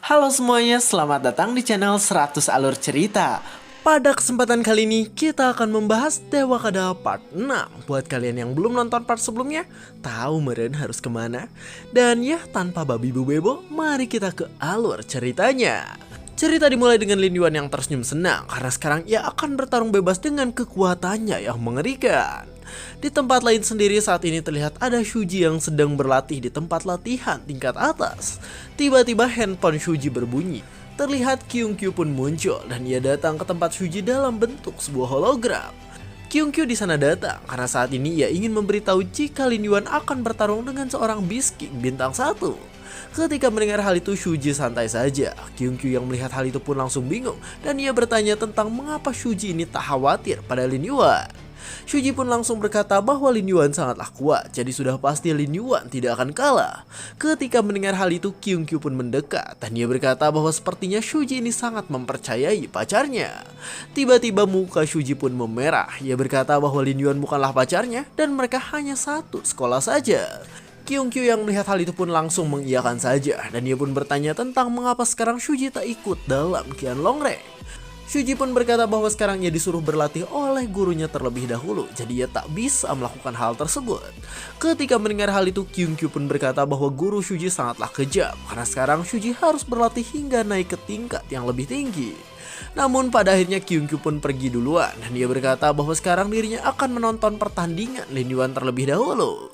Halo semuanya, selamat datang di channel 100 Alur Cerita. Pada kesempatan kali ini, kita akan membahas Dewa Kada part 6. Buat kalian yang belum nonton part sebelumnya, tahu meren harus kemana? Dan ya, tanpa babi bu bebo, mari kita ke alur ceritanya. Cerita dimulai dengan Lin Yuan yang tersenyum senang karena sekarang ia akan bertarung bebas dengan kekuatannya yang mengerikan. Di tempat lain sendiri saat ini terlihat ada Shuji yang sedang berlatih di tempat latihan tingkat atas. Tiba-tiba handphone Shuji berbunyi. Terlihat Kyungkyu pun muncul dan ia datang ke tempat Shuji dalam bentuk sebuah hologram. Kyungkyu di sana datang karena saat ini ia ingin memberitahu jika Lin Yuan akan bertarung dengan seorang Beast King bintang 1. Ketika mendengar hal itu, Shuji santai saja. Kyungkyu yang melihat hal itu pun langsung bingung dan ia bertanya tentang mengapa Shuji ini tak khawatir pada Lin Yuan. Shuji pun langsung berkata bahwa Lin Yuan sangatlah kuat, jadi sudah pasti Lin Yuan tidak akan kalah. Ketika mendengar hal itu, Kyungkyu pun mendekat dan ia berkata bahwa sepertinya Shuji ini sangat mempercayai pacarnya. Tiba-tiba muka Shuji pun memerah. Ia berkata bahwa Lin Yuan bukanlah pacarnya dan mereka hanya satu sekolah saja. Kyungkyu yang melihat hal itu pun langsung mengiyakan saja dan ia pun bertanya tentang mengapa sekarang Shuji tak ikut dalam Qianlong. Shuji pun berkata bahwa sekarang ia disuruh berlatih oleh gurunya terlebih dahulu, jadi ia tak bisa melakukan hal tersebut. Ketika mendengar hal itu, Kyungkyu pun berkata bahwa guru Shuji sangatlah kejam, karena sekarang Shuji harus berlatih hingga naik ke tingkat yang lebih tinggi. Namun pada akhirnya Kyungkyu pun pergi duluan, dan ia berkata bahwa sekarang dirinya akan menonton pertandingan Lin Yuan terlebih dahulu.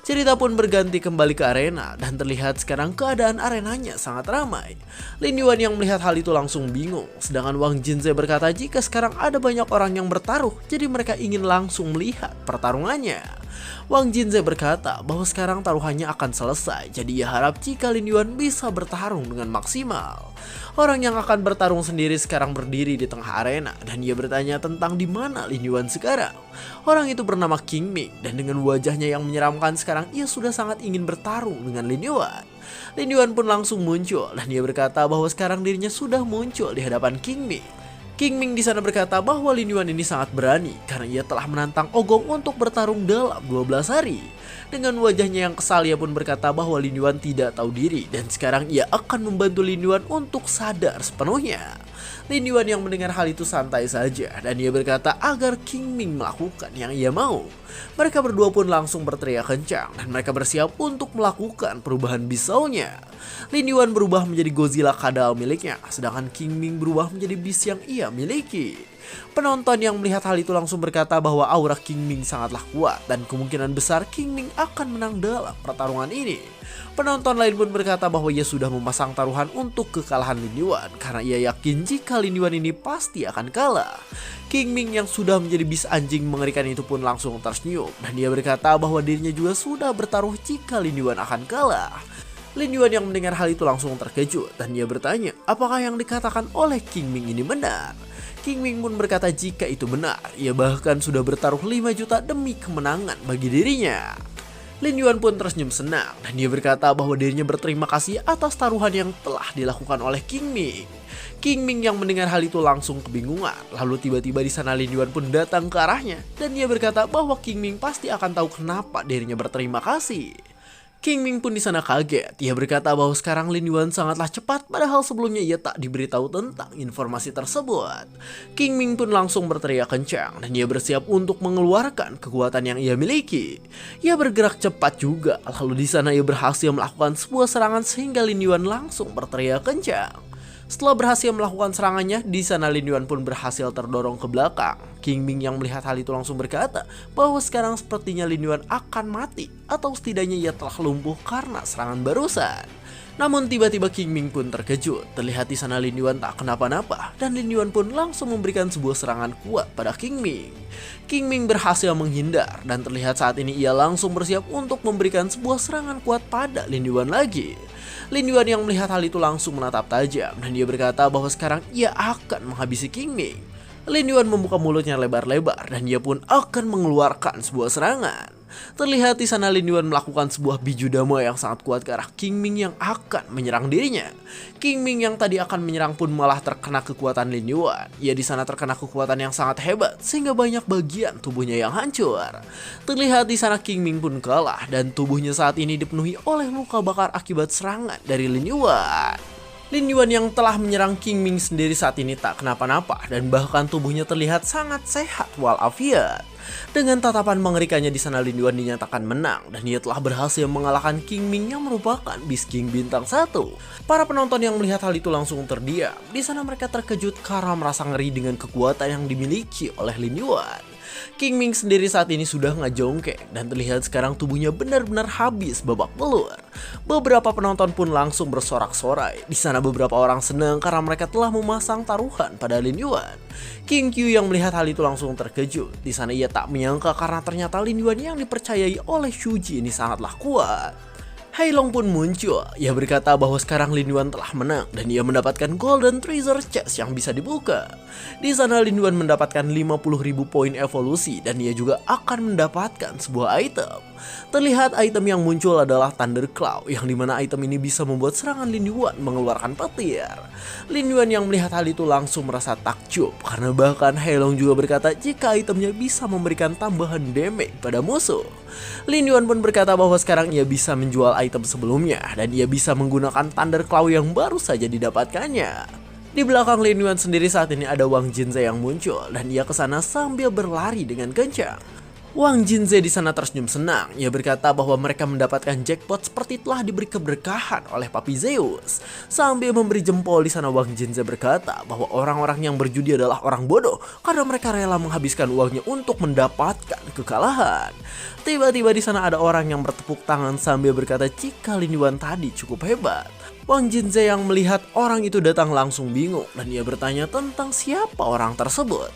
Cerita pun berganti kembali ke arena dan terlihat sekarang keadaan arenanya sangat ramai. Lin Yuan yang melihat hal itu langsung bingung, sedangkan Wang Jinze berkata jika sekarang ada banyak orang yang bertaruh, jadi mereka ingin langsung melihat pertarungannya. Wang Jinze berkata bahwa sekarang taruhannya akan selesai, jadi ia harap jika Lin Yuan bisa bertarung dengan maksimal. Orang yang akan bertarung sendiri sekarang berdiri di tengah arena dan ia bertanya tentang di mana Lin Yuan sekarang. Orang itu bernama King Ming dan dengan wajahnya yang menyeramkan sekarang ia sudah sangat ingin bertarung dengan Lin Yuan. Lin Yuan pun langsung muncul dan ia berkata bahwa sekarang dirinya sudah muncul di hadapan King Ming. King Ming di sana berkata bahwa Lin Yuan ini sangat berani karena ia telah menantang Ogong untuk bertarung dalam 12 hari. Dengan wajahnya yang kesal ia pun berkata bahwa Lin Yuan tidak tahu diri dan sekarang ia akan membantu Lin Yuan untuk sadar sepenuhnya. Lin Yuan yang mendengar hal itu santai saja dan ia berkata agar King Ming melakukan yang ia mau. Mereka berdua pun langsung berteriak kencang dan mereka bersiap untuk melakukan perubahan bisaunya. Lin Yuan berubah menjadi Godzilla kadal miliknya, sedangkan King Ming berubah menjadi bis yang ia miliki. Penonton yang melihat hal itu langsung berkata bahwa aura King Ming sangatlah kuat dan kemungkinan besar King Ming akan menang dalam pertarungan ini. Penonton lain pun berkata bahwa ia sudah memasang taruhan untuk kekalahan Lin Yuan karena ia yakin jika Lin Yuan ini pasti akan kalah. King Ming yang sudah menjadi bis anjing mengerikan itu pun langsung tersenyum dan dia berkata bahwa dirinya juga sudah bertaruh jika Lin Yuan akan kalah. Lin Yuan yang mendengar hal itu langsung terkejut dan dia bertanya apakah yang dikatakan oleh King Ming ini benar. King Ming pun berkata jika itu benar, ia bahkan sudah bertaruh 5 juta demi kemenangan bagi dirinya. Lin Yuan pun tersenyum senang dan dia berkata bahwa dirinya berterima kasih atas taruhan yang telah dilakukan oleh King Ming. King Ming yang mendengar hal itu langsung kebingungan, lalu tiba-tiba di sana Lin Yuan pun datang ke arahnya dan dia berkata bahwa King Ming pasti akan tahu kenapa dirinya berterima kasih. King Ming pun di sana kaget. Ia berkata bahwa sekarang Lin Yuan sangatlah cepat padahal sebelumnya ia tak diberitahu tentang informasi tersebut. King Ming pun langsung berteriak kencang dan ia bersiap untuk mengeluarkan kekuatan yang ia miliki. Ia bergerak cepat juga, lalu di sana ia berhasil melakukan sebuah serangan sehingga Lin Yuan langsung berteriak kencang. Setelah berhasil melakukan serangannya, di sana Lin Yuan pun berhasil terdorong ke belakang. King Ming yang melihat hal itu langsung berkata bahwa sekarang sepertinya Lin Yuan akan mati atau setidaknya ia telah lumpuh karena serangan barusan. Namun tiba-tiba King Ming pun terkejut. Terlihat di sana Lin Yuan tak kenapa-napa dan Lin Yuan pun langsung memberikan sebuah serangan kuat pada King Ming. King Ming berhasil menghindar dan terlihat saat ini ia langsung bersiap untuk memberikan sebuah serangan kuat pada Lin Yuan lagi. Lin Yuan yang melihat hal itu langsung menatap tajam dan dia berkata bahwa sekarang ia akan menghabisi King Ming. Lin Yuan membuka mulutnya lebar-lebar dan ia pun akan mengeluarkan sebuah serangan. Terlihat di sana Lin Yuan melakukan sebuah biju dama yang sangat kuat ke arah King Ming yang akan menyerang dirinya. King Ming yang tadi akan menyerang pun malah terkena kekuatan Lin Yuan. Ia di sana terkena kekuatan yang sangat hebat sehingga banyak bagian tubuhnya yang hancur. Terlihat di sana King Ming pun kalah dan tubuhnya saat ini dipenuhi oleh luka bakar akibat serangan dari Lin Yuan. Lin Yuan yang telah menyerang King Ming sendiri saat ini tak kenapa-napa dan bahkan tubuhnya terlihat sangat sehat walafiat. Dengan tatapan mengerikannya di sana, Lin Yuan dinyatakan menang dan ia telah berhasil mengalahkan King Ming yang merupakan Beast King bintang 1. Para penonton yang melihat hal itu langsung terdiam. Di sana mereka terkejut karena merasa ngeri dengan kekuatan yang dimiliki oleh Lin Yuan. King Ming sendiri saat ini sudah ngejongkek dan terlihat sekarang tubuhnya benar-benar habis babak belur. Beberapa penonton pun langsung bersorak-sorai. Di sana beberapa orang senang karena mereka telah memasang taruhan pada Lin Yuan. King Q yang melihat hal itu langsung terkejut. Di sana ia tak menyangka karena ternyata Lin Yuan yang dipercayai oleh Shuji ini sangatlah kuat. Hailong pun muncul. Ia berkata bahwa sekarang Lin Yuan telah menang dan ia mendapatkan Golden Treasure Chest yang bisa dibuka. Di sana Lin Yuan mendapatkan 50.000 poin evolusi dan ia juga akan mendapatkan sebuah item. Terlihat item yang muncul adalah Thunder Claw, yang dimana item ini bisa membuat serangan Lin Yuan mengeluarkan petir. Lin Yuan yang melihat hal itu langsung merasa takjub karena bahkan Hailong juga berkata jika itemnya bisa memberikan tambahan damage pada musuh. Lin Yuan pun berkata bahwa sekarang ia bisa menjual item sebelumnya dan ia bisa menggunakan Thunder Claw yang baru saja didapatkannya. Di belakang Lin Yuan sendiri saat ini ada Wang Jinze yang muncul dan ia ke sana sambil berlari dengan kencang. Wang Jinze di sana tersenyum senang. Ia berkata bahwa mereka mendapatkan jackpot seperti telah diberi keberkahan oleh Papi Zeus. Sambil memberi jempol di sana Wang Jinze berkata bahwa orang-orang yang berjudi adalah orang bodoh karena mereka rela menghabiskan uangnya untuk mendapatkan kekalahan. Tiba-tiba di sana ada orang yang bertepuk tangan sambil berkata jika Lin Yuan tadi cukup hebat. Wang Jinze yang melihat orang itu datang langsung bingung dan ia bertanya tentang siapa orang tersebut.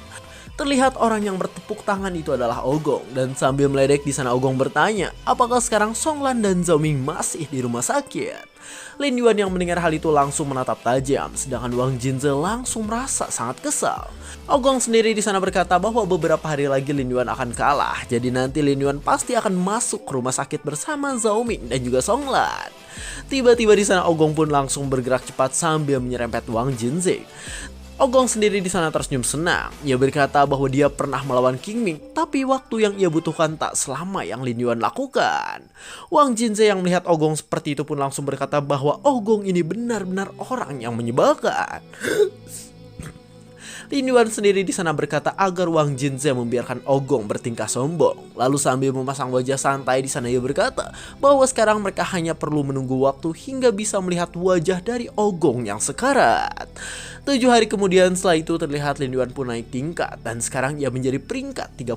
Terlihat orang yang bertepuk tangan itu adalah Ogong dan sambil meledek di sana Ogong bertanya apakah sekarang Songlan dan Zhao Ming masih di rumah sakit. Lin Yuan yang mendengar hal itu langsung menatap tajam sedangkan Wang Jinze langsung merasa sangat kesal. Ogong sendiri di sana berkata bahwa beberapa hari lagi Lin Yuan akan kalah jadi nanti Lin Yuan pasti akan masuk ke rumah sakit bersama Zhao Ming dan juga Songlan. Tiba-tiba di sana Ogong pun langsung bergerak cepat sambil menyerempet Wang Jinze. Ogong sendiri di sana tersenyum senang. Ia berkata bahwa dia pernah melawan King Ming, tapi waktu yang ia butuhkan tak selama yang Lin Yuan lakukan. Wang Jinze yang melihat Ogong seperti itu pun langsung berkata bahwa Ogong ini benar-benar orang yang menyebalkan. Lin Yuan sendiri di sana berkata agar Wang Jinze membiarkan Ogong bertingkah sombong. Lalu sambil memasang wajah santai di sana ia berkata bahwa sekarang mereka hanya perlu menunggu waktu hingga bisa melihat wajah dari Ogong yang sekarat. 7 hari kemudian setelah itu terlihat Lin Yuan pun naik tingkat dan sekarang ia menjadi peringkat 32.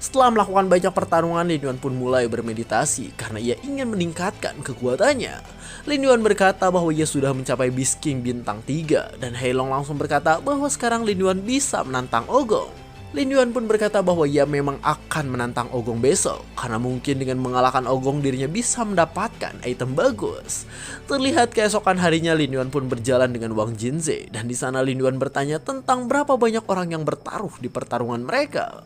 Setelah melakukan banyak pertarungan, Lin Yuan pun mulai bermeditasi karena ia ingin meningkatkan kekuatannya. Lin Yuan berkata bahwa ia sudah mencapai Beast King bintang 3 dan Hailong langsung berkata bahwa sekarang Lin Yuan bisa menantang Ogong. Lin Yuan pun berkata bahwa ia memang akan menantang Ogong besok karena mungkin dengan mengalahkan Ogong dirinya bisa mendapatkan item bagus. Terlihat keesokan harinya Lin Yuan pun berjalan dengan Wang Jinze dan di sana Lin Yuan bertanya tentang berapa banyak orang yang bertaruh di pertarungan mereka.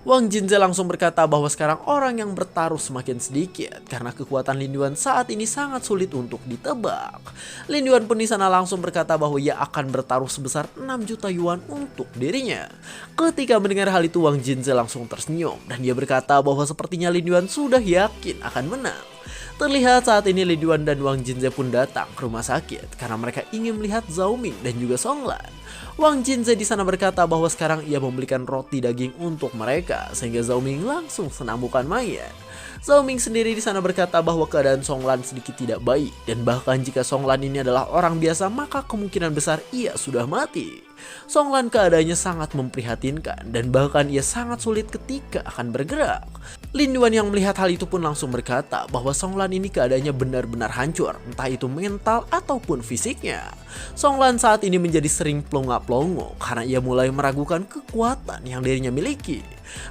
Wang Jinze langsung berkata bahwa sekarang orang yang bertaruh semakin sedikit karena kekuatan Lin Yuan saat ini sangat sulit untuk ditebak. Lin Yuan pun di sana langsung berkata bahwa ia akan bertaruh sebesar 6 juta yuan untuk dirinya. Ketika mendengar hal itu Wang Jinze langsung tersenyum dan dia berkata bahwa sepertinya Lin Yuan sudah yakin akan menang. Terlihat saat ini Lin Yuan dan Wang Jinze pun datang ke rumah sakit karena mereka ingin melihat Zhao Ming dan juga Songlan. Wang Jinze di sana berkata bahwa sekarang ia membelikan roti daging untuk mereka sehingga Zhao Ming langsung senang bukan main. Zhao Ming sendiri di sana berkata bahwa keadaan Songlan sedikit tidak baik dan bahkan jika Songlan ini adalah orang biasa maka kemungkinan besar ia sudah mati. Songlan keadaannya sangat memprihatinkan dan bahkan ia sangat sulit ketika akan bergerak. Lin Yuan yang melihat hal itu pun langsung berkata bahwa Songlan ini keadaannya benar-benar hancur, entah itu mental ataupun fisiknya. Songlan saat ini menjadi sering plonga-plongo karena ia mulai meragukan kekuatan yang dirinya miliki.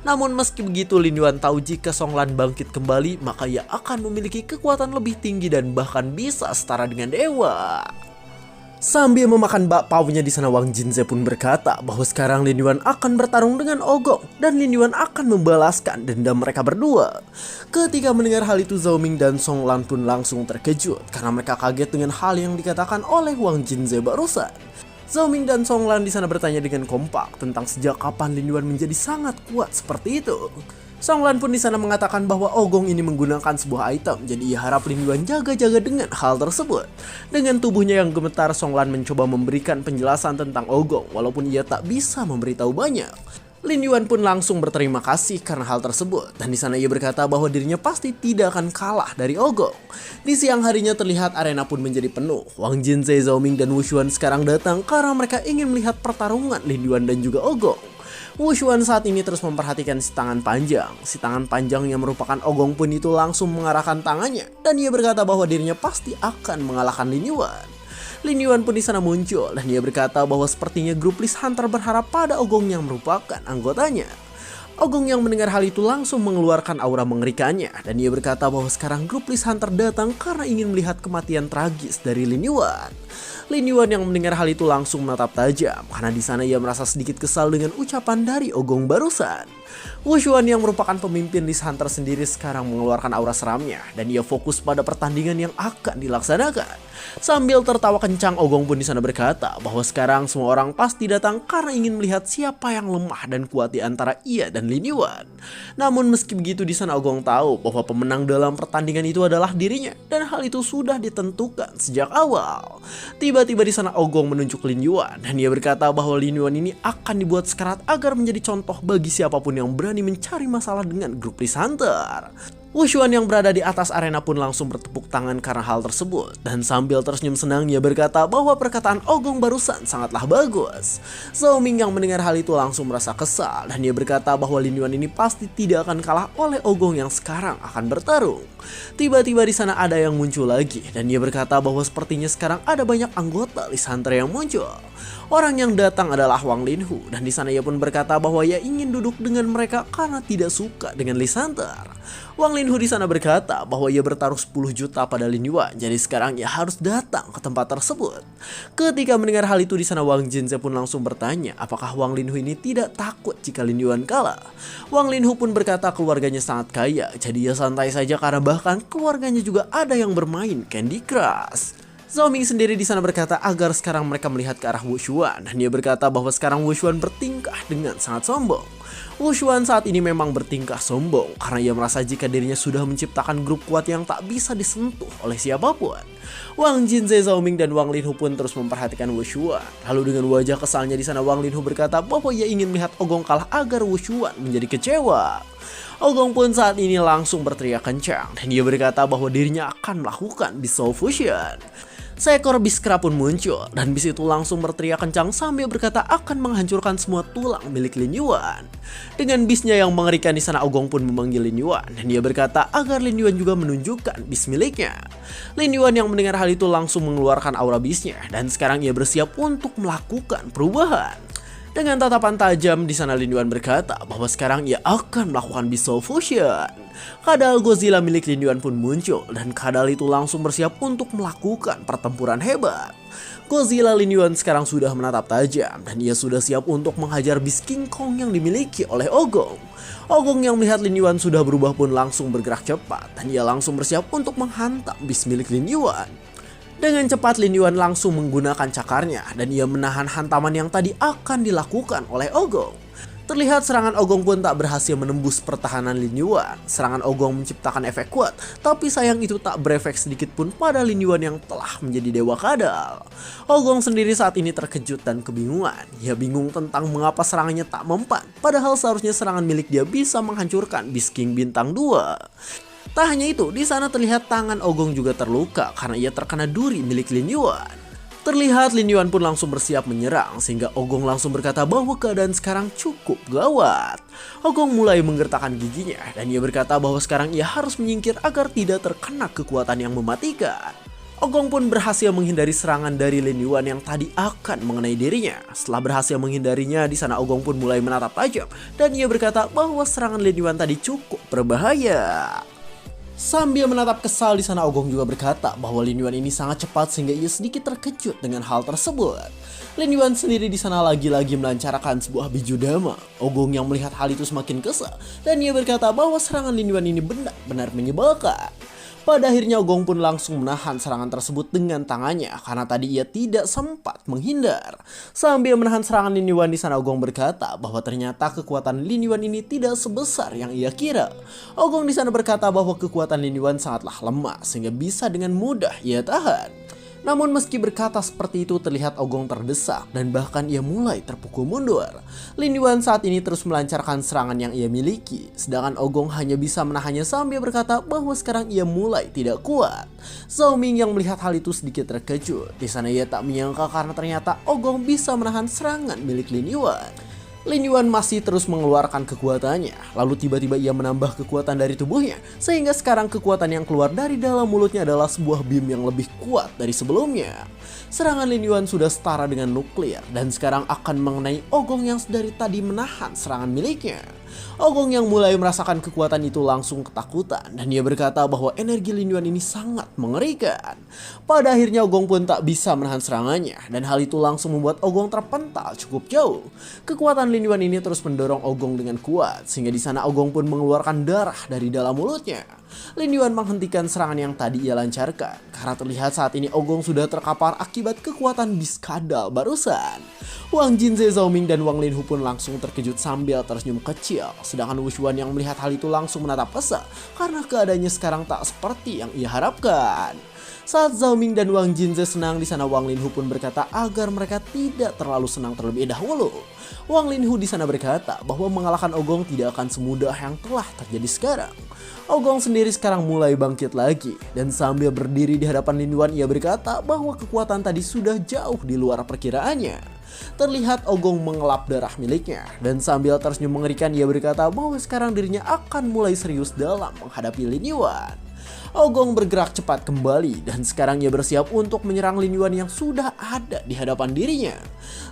Namun meski begitu Lin Yuan tahu jika Songlan bangkit kembali maka ia akan memiliki kekuatan lebih tinggi dan bahkan bisa setara dengan dewa. Sambil memakan bakpaunya di sana Wang Jinze pun berkata bahwa sekarang Lin Yuan akan bertarung dengan Ogong dan Lin Yuan akan membalaskan dendam mereka berdua. Ketika mendengar hal itu Zhao Ming dan Songlan pun langsung terkejut karena mereka kaget dengan hal yang dikatakan oleh Wang Jinze barusan. Zhao Ming dan Songlan di sana bertanya dengan kompak tentang sejak kapan Lin Yuan menjadi sangat kuat seperti itu. Songlan pun di sana mengatakan bahwa Ogong ini menggunakan sebuah item, jadi ia harap Lin Yuan jaga-jaga dengan hal tersebut. Dengan tubuhnya yang gemetar, Songlan mencoba memberikan penjelasan tentang Ogong, walaupun ia tak bisa memberitahu banyak. Lin Yuan pun langsung berterima kasih karena hal tersebut, dan di sana ia berkata bahwa dirinya pasti tidak akan kalah dari Ogong. Di siang harinya terlihat arena pun menjadi penuh. Wang Jinze, Zhao Ming, dan Wu Xuan sekarang datang karena mereka ingin melihat pertarungan Lin Yuan dan juga Ogong. Wu Xuan saat ini terus memperhatikan si tangan panjang. Si tangan panjang yang merupakan Ogong pun itu langsung mengarahkan tangannya, dan ia berkata bahwa dirinya pasti akan mengalahkan Lin Yuan. Lin Yuan pun di sana muncul, dan ia berkata bahwa sepertinya grup List Hunter berharap pada Ogong yang merupakan anggotanya. Ogong yang mendengar hal itu langsung mengeluarkan aura mengerikannya, dan ia berkata bahwa sekarang grup List Hunter datang karena ingin melihat kematian tragis dari Lin Yuan. Lin Yuan yang mendengar hal itu langsung menatap tajam, karena di sana ia merasa sedikit kesal dengan ucapan dari Ogong barusan. Wu Xuan yang merupakan pemimpin List Hunter sendiri sekarang mengeluarkan aura seramnya, dan ia fokus pada pertandingan yang akan dilaksanakan. Sambil tertawa kencang, Ogong pun di sana berkata bahwa sekarang semua orang pasti datang karena ingin melihat siapa yang lemah dan kuat di antara ia dan Lin Yuan. Namun meski begitu, di sana Ogong tahu bahwa pemenang dalam pertandingan itu adalah dirinya, dan hal itu sudah ditentukan sejak awal. Tiba-tiba di sana Ogong menunjuk Lin Yuan, dan ia berkata bahwa Lin Yuan ini akan dibuat sekarat agar menjadi contoh bagi siapapun yang berani mencari masalah dengan grup List Hunter. Wu Xuan yang berada di atas arena pun langsung bertepuk tangan karena hal tersebut, dan sambil tersenyum senang ia berkata bahwa perkataan Ogong barusan sangatlah bagus. Zhao Ming yang mendengar hal itu langsung merasa kesal, dan ia berkata bahwa Lin Yuan ini pasti tidak akan kalah oleh Ogong yang sekarang akan bertarung. Tiba-tiba di sana ada yang muncul lagi, dan ia berkata bahwa sepertinya sekarang ada banyak anggota List Hunter yang muncul. Orang yang datang adalah Wang Linhu, dan di sana ia pun berkata bahwa ia ingin duduk dengan mereka karena tidak suka dengan List Hunter. Wang Linhu di sana berkata bahwa ia bertaruh 10 juta pada Lin Yuan, jadi sekarang ia harus datang ke tempat tersebut. Ketika mendengar hal itu, di sana Wang Jinze pun langsung bertanya apakah Wang Linhu ini tidak takut jika Lin Yuan kalah. Wang Linhu pun berkata keluarganya sangat kaya, jadi ia santai saja karena bahkan keluarganya juga ada yang bermain Candy Crush. Zhao Ming sendiri di sana berkata agar sekarang mereka melihat ke arah Wu Xuan, dan dia berkata bahwa sekarang Wu Xuan bertingkah dengan sangat sombong. Wu Xuan saat ini memang bertingkah sombong karena ia merasa jika dirinya sudah menciptakan grup kuat yang tak bisa disentuh oleh siapapun. Wang Jinze, Zhao Ming, dan Wang Linhu pun terus memperhatikan Wu Xuan. Lalu dengan wajah kesalnya di sana Wang Linhu berkata bahwa ia ingin melihat Ogong kalah agar Wu Xuan menjadi kecewa. Ogong pun saat ini langsung berteriak kencang, dan dia berkata bahwa dirinya akan melakukan Beast Soul Fusion. Seekor bis kera pun muncul, dan bis itu langsung berteriak kencang sambil berkata akan menghancurkan semua tulang milik Lin Yuan. Dengan bisnya yang mengerikan di sana, Ogong pun memanggil Lin Yuan, dan dia berkata agar Lin Yuan juga menunjukkan bis miliknya. Lin Yuan yang mendengar hal itu langsung mengeluarkan aura bisnya, dan sekarang ia bersiap untuk melakukan perubahan. Dengan tatapan tajam di sana Lin Yuan berkata bahwa sekarang ia akan melakukan Beast Soul Fusion. Kadal Godzilla milik Lin Yuan pun muncul, dan kadal itu langsung bersiap untuk melakukan pertempuran hebat. Godzilla Lin Yuan sekarang sudah menatap tajam, dan ia sudah siap untuk menghajar Beast King Kong yang dimiliki oleh Ogong. Ogong yang melihat Lin Yuan sudah berubah pun langsung bergerak cepat, dan ia langsung bersiap untuk menghantam Beast milik Lin Yuan. Dengan cepat Lin Yuan langsung menggunakan cakarnya, dan ia menahan hantaman yang tadi akan dilakukan oleh Ogong. Terlihat serangan Ogong pun tak berhasil menembus pertahanan Lin Yuan. Serangan Ogong menciptakan efek kuat, tapi sayang itu tak berefek sedikit pun pada Lin Yuan yang telah menjadi dewa kadal. Ogong sendiri saat ini terkejut dan kebingungan. Ia bingung tentang mengapa serangannya tak mempan, padahal seharusnya serangan milik dia bisa menghancurkan Beast King bintang 2. Tak hanya itu, di sana terlihat tangan Ogong juga terluka karena ia terkena duri milik Lin Yuan. Terlihat Lin Yuan pun langsung bersiap menyerang, sehingga Ogong langsung berkata bahwa keadaan sekarang cukup gawat. Ogong mulai menggertakkan giginya, dan ia berkata bahwa sekarang ia harus menyingkir agar tidak terkena kekuatan yang mematikan. Ogong pun berhasil menghindari serangan dari Lin Yuan yang tadi akan mengenai dirinya. Setelah berhasil menghindarinya, di sana Ogong pun mulai menatap tajam, dan ia berkata bahwa serangan Lin Yuan tadi cukup berbahaya. Sambil menatap kesal di sana, Ogong juga berkata bahwa Lin Yuan ini sangat cepat sehingga ia sedikit terkejut dengan hal tersebut. Lin Yuan sendiri di sana lagi-lagi melancarkan sebuah bijudama. Ogong yang melihat hal itu semakin kesal, dan ia berkata bahwa serangan Lin Yuan ini benar-benar menyebalkan. Pada akhirnya Ogong pun langsung menahan serangan tersebut dengan tangannya karena tadi ia tidak sempat menghindar. Sambil menahan serangan Lin Yuan di sana, Ogong berkata bahwa ternyata kekuatan Lin Yuan ini tidak sebesar yang ia kira. Ogong di sana berkata bahwa kekuatan Lin Yuan sangatlah lemah sehingga bisa dengan mudah ia tahan. Namun meski berkata seperti itu, terlihat Ogong terdesak dan bahkan ia mulai terpukul mundur. Lin Yuan saat ini terus melancarkan serangan yang ia miliki, sedangkan Ogong hanya bisa menahannya sambil berkata bahwa sekarang ia mulai tidak kuat. Zhao Ming yang melihat hal itu sedikit terkejut. Di sana ia tak menyangka karena ternyata Ogong bisa menahan serangan milik Lin Yuan. Lin Yuan masih terus mengeluarkan kekuatannya, lalu tiba-tiba ia menambah kekuatan dari tubuhnya, sehingga sekarang kekuatan yang keluar dari dalam mulutnya adalah sebuah beam yang lebih kuat dari sebelumnya. Serangan Lin Yuan sudah setara dengan nuklir, dan sekarang akan mengenai Ogong yang dari tadi menahan serangan miliknya. Ogong yang mulai merasakan kekuatan itu langsung ketakutan dan ia berkata bahwa energi Lin Yuan ini sangat mengerikan. Pada akhirnya Ogong pun tak bisa menahan serangannya dan hal itu langsung membuat Ogong terpental cukup jauh. Kekuatan Lin Yuan ini terus mendorong Ogong dengan kuat sehingga di sana Ogong pun mengeluarkan darah dari dalam mulutnya. Lin Yuan menghentikan serangan yang tadi ia lancarkan karena terlihat saat ini Ogong sudah terkapar akibat kekuatan biskadal barusan. Wang Jinze, Zhao Ming, dan Wang Linhu pun langsung terkejut sambil tersenyum kecil. Sedangkan Wu Xuan yang melihat hal itu langsung menatap kesal karena keadaannya sekarang tak seperti yang ia harapkan. Saat Zhao Ming dan Wang Jinze senang di sana, Wang Linhu pun berkata agar mereka tidak terlalu senang terlebih dahulu. Wang Linhu di sana berkata bahwa mengalahkan Ogong tidak akan semudah yang telah terjadi sekarang. Ogong sendiri sekarang mulai bangkit lagi dan sambil berdiri di hadapan Lin Yuan ia berkata bahwa kekuatan tadi sudah jauh di luar perkiraannya. Terlihat Ogong mengelap darah miliknya dan sambil tersenyum mengerikan ia berkata bahwa sekarang dirinya akan mulai serius dalam menghadapi Lin Yuan. Ogong bergerak cepat kembali dan sekarang ia bersiap untuk menyerang Lin Yuan yang sudah ada di hadapan dirinya.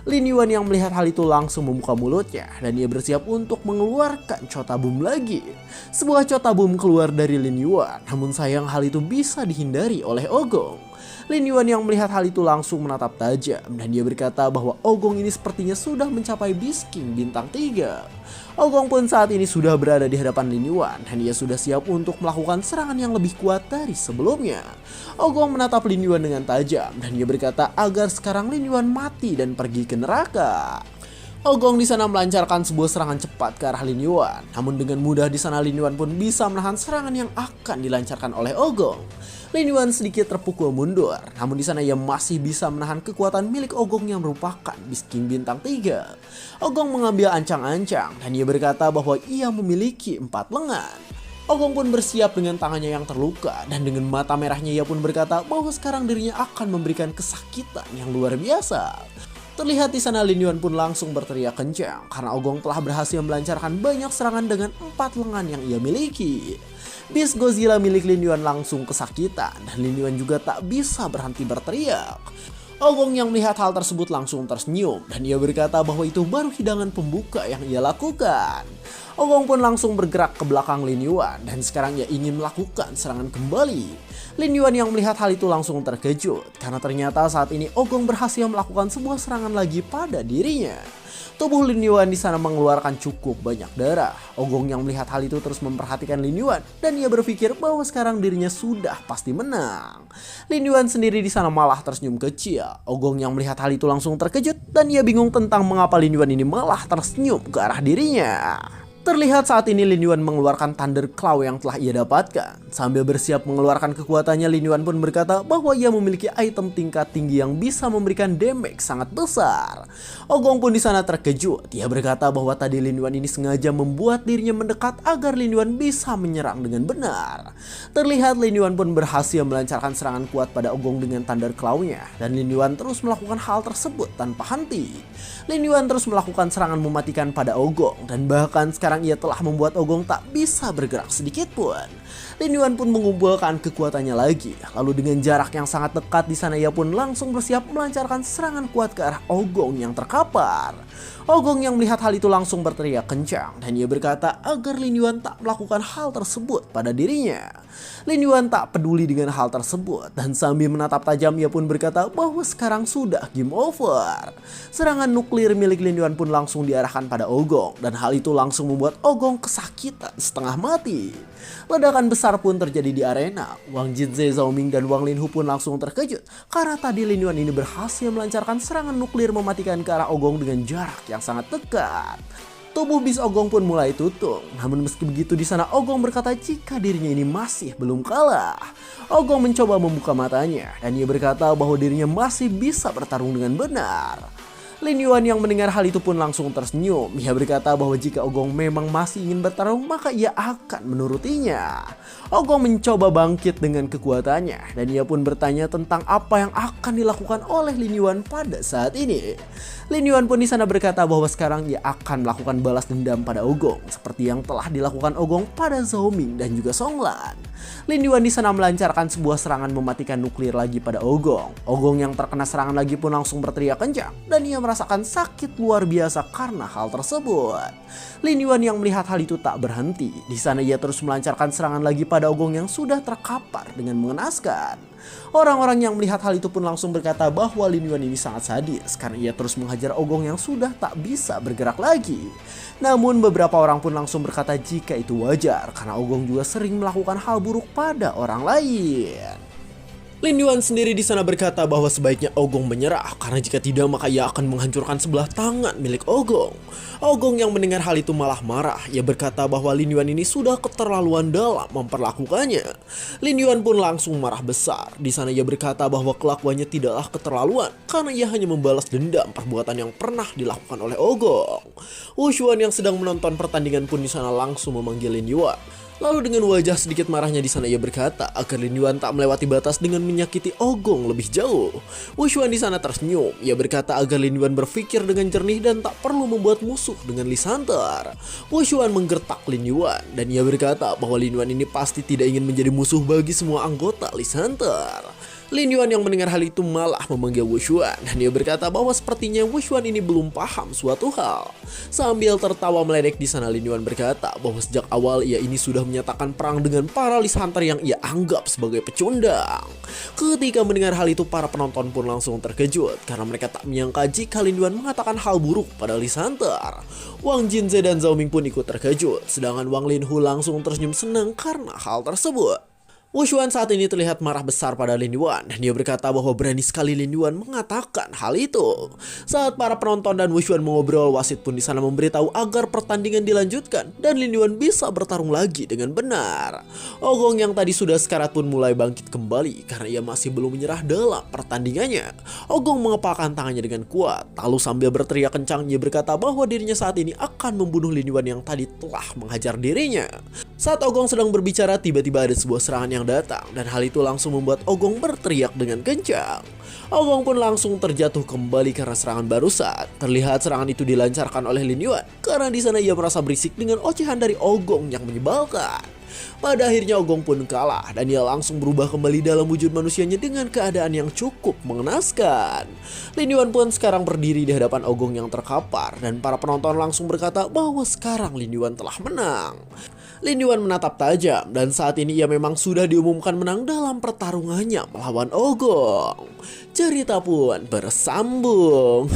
Lin Yuan yang melihat hal itu langsung membuka mulutnya dan ia bersiap untuk mengeluarkan Chotabum lagi. Sebuah Chotabum keluar dari Lin Yuan, namun sayang hal itu bisa dihindari oleh Ogong. Lin Yuan yang melihat hal itu langsung menatap tajam dan dia berkata bahwa Ogong ini sepertinya sudah mencapai Beast-King bintang 3. Ogong pun saat ini sudah berada di hadapan Lin Yuan dan dia sudah siap untuk melakukan serangan yang lebih kuat dari sebelumnya. Ogong menatap Lin Yuan dengan tajam dan dia berkata agar sekarang Lin Yuan mati dan pergi ke neraka. Ogong di sana melancarkan sebuah serangan cepat ke arah Lin Yuan. Namun dengan mudah di sana Lin Yuan pun bisa menahan serangan yang akan dilancarkan oleh Ogong. Lin Yuan sedikit terpukul mundur, namun di sana ia masih bisa menahan kekuatan milik Ogong yang merupakan Beast King bintang 3. Ogong mengambil ancang-ancang dan ia berkata bahwa ia memiliki 4 lengan. Ogong pun bersiap dengan tangannya yang terluka dan dengan mata merahnya ia pun berkata bahwa sekarang dirinya akan memberikan kesakitan yang luar biasa. Terlihat di sana Lin Yuan pun langsung berteriak kencang karena Ogong telah berhasil melancarkan banyak serangan dengan 4 lengan yang ia miliki. Beast Godzilla milik Lin Yuan langsung kesakitan dan Lin Yuan juga tak bisa berhenti berteriak. Ogong yang melihat hal tersebut langsung tersenyum dan ia berkata bahwa itu baru hidangan pembuka yang ia lakukan. Ogong pun langsung bergerak ke belakang Lin Yuan dan sekarang ia ingin melakukan serangan kembali. Lin Yuan yang melihat hal itu langsung terkejut karena ternyata saat ini Ogong berhasil melakukan sebuah serangan lagi pada dirinya. Tubuh Lin Yuan di sana mengeluarkan cukup banyak darah. Ogong yang melihat hal itu terus memperhatikan Lin Yuan dan ia berpikir bahwa sekarang dirinya sudah pasti menang. Lin Yuan sendiri di sana malah tersenyum kecil. Ogong yang melihat hal itu langsung terkejut dan ia bingung tentang mengapa Lin Yuan ini malah tersenyum ke arah dirinya. Terlihat saat ini Lin Yuan mengeluarkan Thunder Claw yang telah ia dapatkan. Sambil bersiap mengeluarkan kekuatannya, Lin Yuan pun berkata bahwa ia memiliki item tingkat tinggi yang bisa memberikan damage sangat besar. Ogong pun di sana terkejut. Dia berkata bahwa tadi Lin Yuan ini sengaja membuat dirinya mendekat agar Lin Yuan bisa menyerang dengan benar. Terlihat Lin Yuan pun berhasil melancarkan serangan kuat pada Ogong dengan Thunder Claw-nya dan Lin Yuan terus melakukan hal tersebut tanpa henti. Lin Yuan terus melakukan serangan mematikan pada Ogong dan bahkan sekarang ia telah membuat Ogong tak bisa bergerak sedikit pun. Lin Yuan pun mengumpulkan kekuatannya lagi. Lalu dengan jarak yang sangat dekat di sana ia pun langsung bersiap melancarkan serangan kuat ke arah Ogong yang terkapar. Ogong yang melihat hal itu langsung berteriak kencang dan ia berkata agar Lin Yuan tak melakukan hal tersebut pada dirinya. Lin Yuan tak peduli dengan hal tersebut dan sambil menatap tajam ia pun berkata bahwa sekarang sudah game over. Serangan nuklir milik Lin Yuan pun langsung diarahkan pada Ogong dan hal itu langsung membuat membuat Ogong kesakitan setengah mati. Ledakan besar pun terjadi di arena. Wang Jinze, Zhao Ming, dan Wang Linhu pun langsung terkejut karena tadi Lin Yuan ini berhasil melancarkan serangan nuklir mematikan ke arah Ogong dengan jarak yang sangat dekat. Tubuh bis Ogong pun mulai tutung. Namun meski begitu di sana Ogong berkata jika dirinya ini masih belum kalah. Ogong mencoba membuka matanya dan ia berkata bahwa dirinya masih bisa bertarung dengan benar. Lin Yuan yang mendengar hal itu pun langsung tersenyum. Ia berkata bahwa jika Ogong memang masih ingin bertarung maka ia akan menurutinya. Ogong mencoba bangkit dengan kekuatannya dan ia pun bertanya tentang apa yang akan dilakukan oleh Lin Yuan pada saat ini. Lin Yuan pun di sana berkata bahwa sekarang ia akan melakukan balas dendam pada Ogong seperti yang telah dilakukan Ogong pada Zhao Ming dan juga Song Lan. Lin Yuan di sana melancarkan sebuah serangan mematikan nuklir lagi pada Ogong. Ogong yang terkena serangan lagi pun langsung berteriak kencang dan ia merasakan sakit luar biasa karena hal tersebut. Lin Yuan yang melihat hal itu tak berhenti. Di sana ia terus melancarkan serangan lagi pada Ogong yang sudah terkapar dengan mengenaskan. Orang-orang yang melihat hal itu pun langsung berkata bahwa Lin Yuan ini sangat sadis karena ia terus menghajar Ogong yang sudah tak bisa bergerak lagi. Namun beberapa orang pun langsung berkata jika itu wajar karena Ogong juga sering melakukan hal buruk pada orang lain. Lin Yuan sendiri di sana berkata bahwa sebaiknya Ogong menyerah karena jika tidak maka ia akan menghancurkan sebelah tangan milik Ogong. Ogong yang mendengar hal itu malah marah. Ia berkata bahwa Lin Yuan ini sudah keterlaluan dalam memperlakukannya. Lin Yuan pun langsung marah besar. Di sana ia berkata bahwa kelakuannya tidaklah keterlaluan karena ia hanya membalas dendam perbuatan yang pernah dilakukan oleh Ogong. Wu Xuan yang sedang menonton pertandingan pun di sana langsung memanggil Lin Yuan. Lalu dengan wajah sedikit marahnya di sana ia berkata agar Lin Yuan tak melewati batas dengan menyakiti Ogong lebih jauh. Wu Xuan di sana tersenyum. Ia berkata agar Lin Yuan berpikir dengan jernih dan tak perlu membuat musuh dengan lisantar. Wu Xuan menggertak Lin Yuan dan ia berkata bahwa Lin Yuan ini pasti tidak ingin menjadi musuh bagi semua anggota lisantar. Lin Yuan yang mendengar hal itu malah memanggil Wu Xuan dan dia berkata bahwa sepertinya Wu Xuan ini belum paham suatu hal. Sambil tertawa meledek di sana Lin Yuan berkata bahwa sejak awal ia ini sudah menyatakan perang dengan para lisantar yang ia anggap sebagai pecundang. Ketika mendengar hal itu para penonton pun langsung terkejut karena mereka tak menyangka jika Lin Yuan mengatakan hal buruk pada lisantar. Wang Jinze dan Zhao Ming pun ikut terkejut sedangkan Wang Linhu langsung tersenyum senang karena hal tersebut. Wu Xuan saat ini terlihat marah besar pada Lin Yuan dan dia berkata bahwa berani sekali Lin Yuan mengatakan hal itu. Saat para penonton dan Wu Xuan mengobrol, wasit pun di sana memberitahu agar pertandingan dilanjutkan dan Lin Yuan bisa bertarung lagi dengan benar. Ogong yang tadi sudah sekarat pun mulai bangkit kembali karena ia masih belum menyerah dalam pertandingannya. Ogong mengepalkan tangannya dengan kuat, lalu sambil berteriak kencang ia berkata bahwa dirinya saat ini akan membunuh Lin Yuan yang tadi telah menghajar dirinya. Saat Ogong sedang berbicara, tiba-tiba ada sebuah serangan yang datang dan hal itu langsung membuat Ogong berteriak dengan kencang. Ogong pun langsung terjatuh kembali karena serangan barusan. Terlihat serangan itu dilancarkan oleh Lin Yuan karena di sana ia merasa berisik dengan ocehan dari Ogong yang menyebalkan. Pada akhirnya Ogong pun kalah dan ia langsung berubah kembali dalam wujud manusianya dengan keadaan yang cukup mengenaskan. Lin Yuan pun sekarang berdiri di hadapan Ogong yang terkapar dan para penonton langsung berkata bahwa sekarang Lin Yuan telah menang. Lin Yuan menatap tajam dan saat ini ia memang sudah diumumkan menang dalam pertarungannya melawan Ogong. Cerita pun bersambung.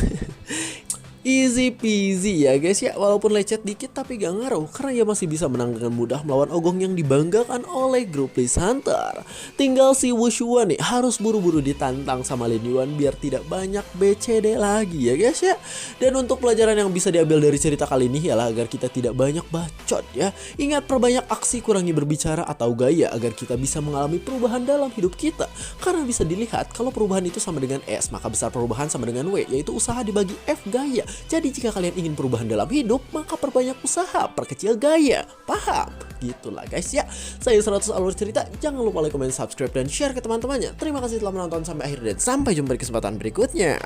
Easy peasy ya guys ya, walaupun lecet dikit tapi gak ngaruh karena ia masih bisa menang dengan mudah melawan Ogong yang dibanggakan oleh grup lisantar. Tinggal si Wu Xuan nih harus buru-buru ditantang sama Lin Yuan biar tidak banyak BCD lagi ya guys ya. Dan untuk pelajaran yang bisa diambil dari cerita kali ini ialah agar kita tidak banyak bacot ya. Ingat, perbanyak aksi, kurangi berbicara atau gaya agar kita bisa mengalami perubahan dalam hidup kita. Karena bisa dilihat kalau perubahan itu sama dengan S maka besar perubahan sama dengan W, yaitu usaha dibagi F gaya. Jadi jika kalian ingin perubahan dalam hidup, maka perbanyak usaha, perkecil gaya. Paham? Gitulah guys ya. Saya 100 alur cerita. Jangan lupa like, comment, subscribe, dan share ke teman-temannya. Terima kasih telah menonton sampai akhir dan sampai jumpa di kesempatan berikutnya.